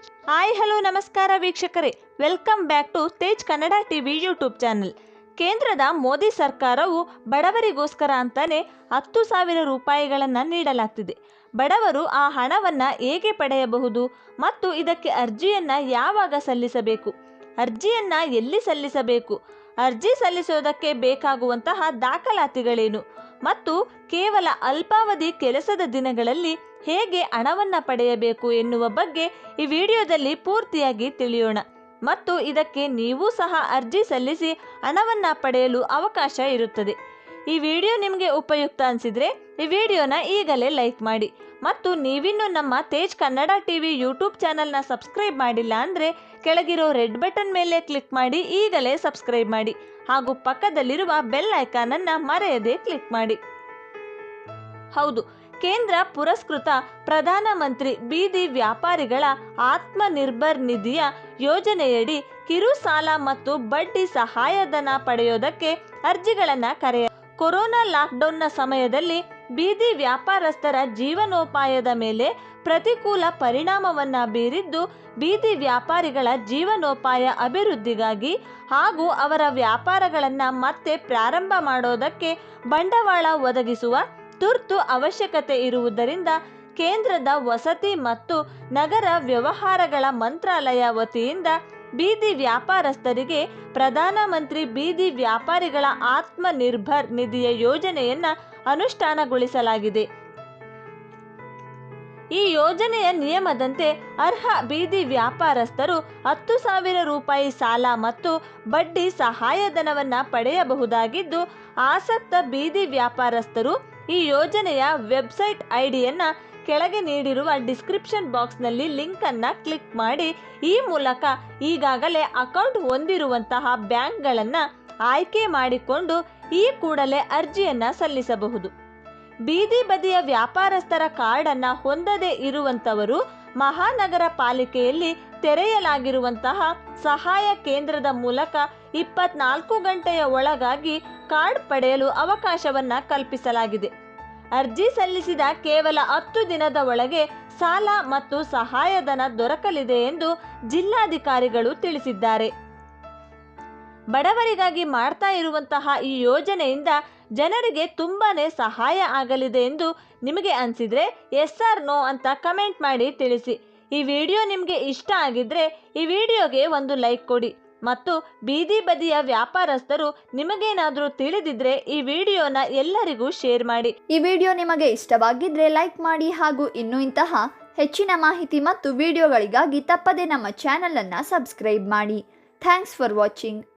Hi hello ನಮಸ್ಕಾರ ವೀಕ್ಷಕರೇ, welcome back to Tej Kannada TV YouTube channel. ಕೇಂದ್ರದ ಮೋದಿ ಸರ್ಕಾರವು ಬಡವರಿಗೋಸ್ಕರ ಅಂತಾನೆ 10,000 ರೂಪಾಯಿಗಳನ್ನು ನೀಡಲಾಗ್ತಿದೆ. ಬಡವರು ಆ ಹಣವನ್ನು ಹೇಗೆ ಪಡೆಯಬಹುದು ಮತ್ತು ಇದಕ್ಕೆ ಅರ್ಜಿಯನ್ನು ಯಾವಾಗ ಸಲ್ಲಿಸಬೇಕು, ಅರ್ಜಿಯನ್ನು ಎಲ್ಲಿ ಸಲ್ಲಿಸಬೇಕು, ಅರ್ಜಿ ಸಲ್ಲಿಸೋದಕ್ಕೆ ಬೇಕಾಗುವಂತಹ ದಾಖಲಾತಿಗಳೇನು ಮತ್ತು ಕೇವಲ ಅಲ್ಪಾವಧಿ ಕೆಲಸದ ದಿನಗಳಲ್ಲಿ ಹೇಗೆ ಹಣವನ್ನು ಪಡೆಯಬೇಕು ಎನ್ನುವ ಬಗ್ಗೆ ಈ ವಿಡಿಯೋದಲ್ಲಿ ಪೂರ್ತಿಯಾಗಿ ತಿಳಿಯೋಣ. ಮತ್ತು ಇದಕ್ಕೆ ನೀವು ಸಹ ಅರ್ಜಿ ಸಲ್ಲಿಸಿ ಹಣವನ್ನು ಪಡೆಯಲು ಅವಕಾಶ ಇರುತ್ತದೆ. ಈ ವಿಡಿಯೋ ನಿಮಗೆ ಉಪಯುಕ್ತ ಅನಿಸಿದರೆ ಈ ವಿಡಿಯೋನ ಈಗಲೇ ಲೈಕ್ ಮಾಡಿ ಮತ್ತು ನೀವಿನ್ನೂ ನಮ್ಮ ತೇಜ್ ಕನ್ನಡ ಟಿವಿ ಯೂಟ್ಯೂಬ್ ಚಾನಲ್ನ ಸಬ್ಸ್ಕ್ರೈಬ್ ಮಾಡಿಲ್ಲ ಅಂದರೆ ಕೆಳಗಿರೋ ರೆಡ್ ಬಟನ್ ಮೇಲೆ ಕ್ಲಿಕ್ ಮಾಡಿ ಈಗಲೇ ಸಬ್ಸ್ಕ್ರೈಬ್ ಮಾಡಿ ಹಾಗೂ ಪಕ್ಕದಲ್ಲಿರುವ ಬೆಲ್ ಐಕಾನನ್ನು ಮರೆಯದೆ ಕ್ಲಿಕ್ ಮಾಡಿ. ಹೌದು, ಕೇಂದ್ರ ಪುರಸ್ಕೃತ ಪ್ರಧಾನಮಂತ್ರಿ ಬೀದಿ ವ್ಯಾಪಾರಿಗಳ ಆತ್ಮನಿರ್ಭರ್ ನಿಧಿಯ ಯೋಜನೆಯಡಿ ಕಿರು ಸಾಲ ಮತ್ತು ಬಡ್ಡಿ ಸಹಾಯಧನ ಪಡೆಯೋದಕ್ಕೆ ಅರ್ಜಿಗಳನ್ನು ಕೊರೋನಾ ಲಾಕ್ಡೌನ್ನ ಸಮಯದಲ್ಲಿ ಬೀದಿ ವ್ಯಾಪಾರಸ್ಥರ ಜೀವನೋಪಾಯದ ಮೇಲೆ ಪ್ರತಿಕೂಲ ಪರಿಣಾಮವನ್ನು ಬೀರಿದ್ದು, ಬೀದಿ ವ್ಯಾಪಾರಿಗಳ ಜೀವನೋಪಾಯ ಅಭಿವೃದ್ಧಿಗಾಗಿ ಹಾಗೂ ಅವರ ವ್ಯಾಪಾರಗಳನ್ನು ಮತ್ತೆ ಪ್ರಾರಂಭ ಮಾಡೋದಕ್ಕೆ ಬಂಡವಾಳ ಒದಗಿಸುವ ತುರ್ತು ಅವಶ್ಯಕತೆ ಇರುವುದರಿಂದ ಕೇಂದ್ರದ ವಸತಿ ಮತ್ತು ನಗರ ವ್ಯವಹಾರಗಳ ಮಂತ್ರಾಲಯ ವತಿಯಿಂದ ಬೀದಿ ವ್ಯಾಪಾರಸ್ಥರಿಗೆ ಪ್ರಧಾನಮಂತ್ರಿ ಬೀದಿ ವ್ಯಾಪಾರಿಗಳ ಆತ್ಮನಿರ್ಭರ್ ನಿಧಿಯ ಯೋಜನೆಯನ್ನು ಅನುಷ್ಠಾನಗೊಳಿಸಲಾಗಿದೆ. ಈ ಯೋಜನೆಯ ನಿಯಮದಂತೆ ಅರ್ಹ ಬೀದಿ ವ್ಯಾಪಾರಸ್ಥರು 10,000 ರೂಪಾಯಿ ಸಾಲ ಮತ್ತು ಬಡ್ಡಿ ಸಹಾಯಧನವನ್ನು ಪಡೆಯಬಹುದಾಗಿದ್ದು, ಆಸಕ್ತ ಬೀದಿ ವ್ಯಾಪಾರಸ್ಥರು ಈ ಯೋಜನೆಯ ವೆಬ್ಸೈಟ್ ಐಡಿಯನ್ನು ಕೆಳಗೆ ನೀಡಿರುವ ಡಿಸ್ಕ್ರಿಪ್ಷನ್ ಬಾಕ್ಸ್ನಲ್ಲಿ ಲಿಂಕನ್ನು ಕ್ಲಿಕ್ ಮಾಡಿ ಈ ಮೂಲಕ ಈಗಾಗಲೇ ಅಕೌಂಟ್ ಹೊಂದಿರುವಂತಹ ಬ್ಯಾಂಕ್ಗಳನ್ನು ಆಯ್ಕೆ ಮಾಡಿಕೊಂಡು ಈ ಕೂಡಲೇ ಅರ್ಜಿಯನ್ನು ಸಲ್ಲಿಸಬಹುದು. ಬೀದಿ ಬದಿಯ ವ್ಯಾಪಾರಸ್ಥರ ಕಾರ್ಡನ್ನು ಹೊಂದದೇ ಇರುವಂಥವರು ಮಹಾನಗರ ಪಾಲಿಕೆಯಲ್ಲಿ ತೆರೆಯಲಾಗಿರುವಂತಹ ಸಹಾಯ ಕೇಂದ್ರದ ಮೂಲಕ 24 ಗಂಟೆಯ ಒಳಗಾಗಿ ಕಾರ್ಡ್ ಪಡೆಯಲು ಅವಕಾಶವನ್ನು ಕಲ್ಪಿಸಲಾಗಿದೆ. ಅರ್ಜಿ ಸಲ್ಲಿಸಿದ ಕೇವಲ 10 ದಿನದ ಒಳಗೆ ಸಾಲ ಮತ್ತು ಸಹಾಯಧನ ದೊರಕಲಿದೆ ಎಂದು ಜಿಲ್ಲಾಧಿಕಾರಿಗಳು ತಿಳಿಸಿದ್ದಾರೆ. ಬಡವರಿಗಾಗಿ ಮಾಡ್ತಾ ಇರುವಂತಹ ಈ ಯೋಜನೆಯಿಂದ ಜನರಿಗೆ ತುಂಬಾನೇ ಸಹಾಯ ಆಗಲಿದೆ ಎಂದು ನಿಮಗೆ ಅನಿಸಿದರೆ ಎಸ್ ಆರ್ ನೋ ಅಂತ ಕಮೆಂಟ್ ಮಾಡಿ ತಿಳಿಸಿ. ಈ ವಿಡಿಯೋ ನಿಮಗೆ ಇಷ್ಟ ಆಗಿದ್ರೆ ಈ ವಿಡಿಯೋಗೆ ಒಂದು ಲೈಕ್ ಕೊಡಿ ಮತ್ತು ಬೀದಿ ಬದಿಯ ವ್ಯಾಪಾರಸ್ಥರು ನಿಮಗೇನಾದರೂ ತಿಳಿದಿದ್ರೆ ಈ ವಿಡಿಯೋನ ಎಲ್ಲರಿಗೂ ಶೇರ್ ಮಾಡಿ. ಈ ವಿಡಿಯೋ ನಿಮಗೆ ಇಷ್ಟವಾಗಿದ್ರೆ ಲೈಕ್ ಮಾಡಿ ಹಾಗೂ ಇನ್ನೂ ಇಂತಹ ಹೆಚ್ಚಿನ ಮಾಹಿತಿ ಮತ್ತು ವಿಡಿಯೋಗಳಿಗಾಗಿ ತಪ್ಪದೆ ನಮ್ಮ ಚಾನಲನ್ನು ಸಬ್ಸ್ಕ್ರೈಬ್ ಮಾಡಿ. Thanks for watching.